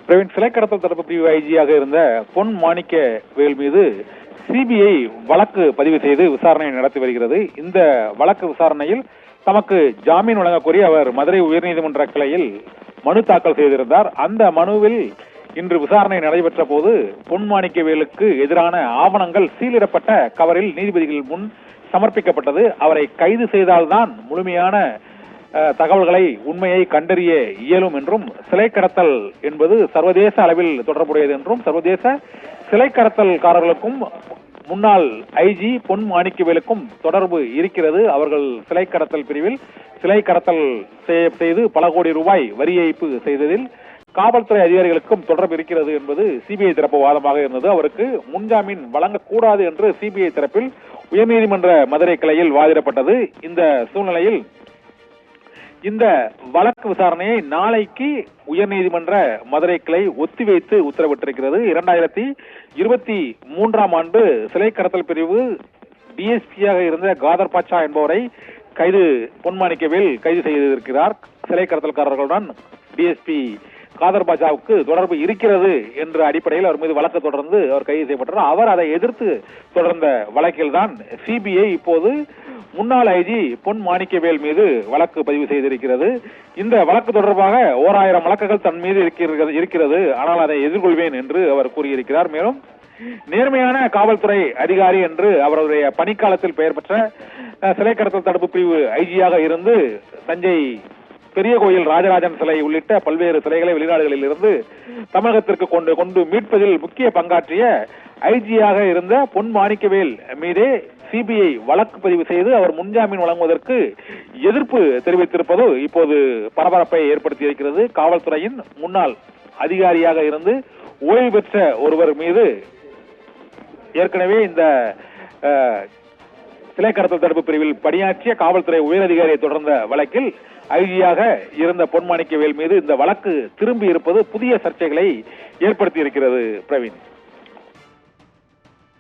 பிரவீன், சிலை கடத்தல் தடுப்பு பிரிவு ஐஜியாக இருந்த பொன் மாணிக்கவேல் மீது சிபிஐ வழக்கு பதிவு செய்து விசாரணை நடத்தி வருகிறது. இந்த வழக்கு விசாரணையில் தமக்கு ஜாமீன் வழங்க கோரி அவர் மதுரை உயர்நீதிமன்ற கிளையில் மனு தாக்கல் செய்திருந்தார். அந்த மனுவில் இன்று விசாரணை நடைபெற்ற போது பொன் மாணிக்கவேலுக்கு எதிரான ஆவணங்கள் சீலிடப்பட்ட கவரில் நீதிபதிகள் முன் சமர்ப்பிக்கப்பட்டது. அவரை கைது செய்தால்தான் முழுமையான தகவல்களை உண்மையை கண்டறிய இயலும் என்றும், சிலை கடத்தல் என்பது சர்வதேச அளவில் தொடர்புடையது என்றும், சர்வதேச சிலை கடத்தல்காரர்களுக்கும் முன்னாள் ஐஜி பொன் மாணிக்கவேலுக்கும் தொடர்பு இருக்கிறது. அவர்கள் சிலை கடத்தல் பிரிவில் சிலை கடத்தல் செய்து பல கோடி ரூபாய் வரி ஏய்ப்பு செய்ததில் காவல்துறை அதிகாரிகளுக்கும் தொடர்பு இருக்கிறது என்பது சிபிஐ தரப்பு வாதமாக இருந்தது. அவருக்கு முன்ஜாமீன் வழங்கக்கூடாது என்று சிபிஐ தரப்பில் உயர்நீதிமன்ற மதுரை கிளையில் வாதிடப்பட்டது. இந்த சூழ்நிலையில் இந்த வழக்கு விசாரணையை நாளைக்கு உயர்நீதிமன்ற மதுரை கிளை ஒத்திவைத்து உத்தரவிட்டிருக்கிறது. 2023ஆம் ஆண்டு சிலை கடத்தல் பிரிவு டிஎஸ்பியாக இருந்த காதர் பாட்சா என்பவரை பொன் மாணிக்கவேல் கைது செய்திருக்கிறார். சிலை கடத்தல்காரர்களுடன் டிஎஸ்பி காதர் பாட்சாவுக்கு தொடர்பு இருக்கிறது என்ற அடிப்படையில் அவர் மீது வழக்கு தொடர்ந்து அவர் கைது செய்யப்பட்டார். அவர் அதை எதிர்த்து தொடர்ந்த வழக்கில் தான் சிபிஐ இப்போது முன்னாள் ஐஜி பொன் மாணிக்கவேல் மீது வழக்கு பதிவு செய்திருக்கிறது. இந்த வழக்கு தொடர்பாக 1000 வழக்குகள் தன் மீது இருக்கிறது, ஆனால் அதை எதிர்கொள்வேன் என்று அவர் கூறியிருக்கிறார். மேலும் நேர்மையான காவல்துறை அதிகாரி என்று அவருடைய பணிக்காலத்தில் பெயர் பெற்ற சிலை கடத்தல் தடுப்பு பிரிவு ஐஜியாக இருந்து தஞ்சை பெரிய கோயில் ராஜராஜன் சிலை உள்ளிட்ட பல்வேறு சிலைகளை வெளிநாடுகளில் இருந்து தமிழகத்திற்கு கொண்டு மீட்பதில் முக்கிய பங்காற்றிய ஐஜியாக இருந்த பொன் மாணிக்கவேல் மீதே சிபிஐ வழக்கு பதிவு செய்து அவர் முன்ஜாமீன் வழங்குவதற்கு எதிர்ப்பு தெரிவித்திருப்பது இப்போது பரபரப்பை ஏற்படுத்தி இருக்கிறது. காவல்துறையின் முன்னாள் அதிகாரியாக இருந்து ஓய்வு பெற்ற ஒருவர் மீது ஏற்கனவே இந்த சிலை கடத்தல் தடுப்பு பிரிவில் பணியாற்றிய காவல்துறை உயரதிகாரியை தொடர்ந்த வழக்கில் ஐஜியாக இருந்த பொன் மாணிக்கவேல் மீது இந்த வழக்கு திரும்பி இருப்பது புதிய சர்ச்சைகளை ஏற்படுத்தி இருக்கிறது. பிரவீன்.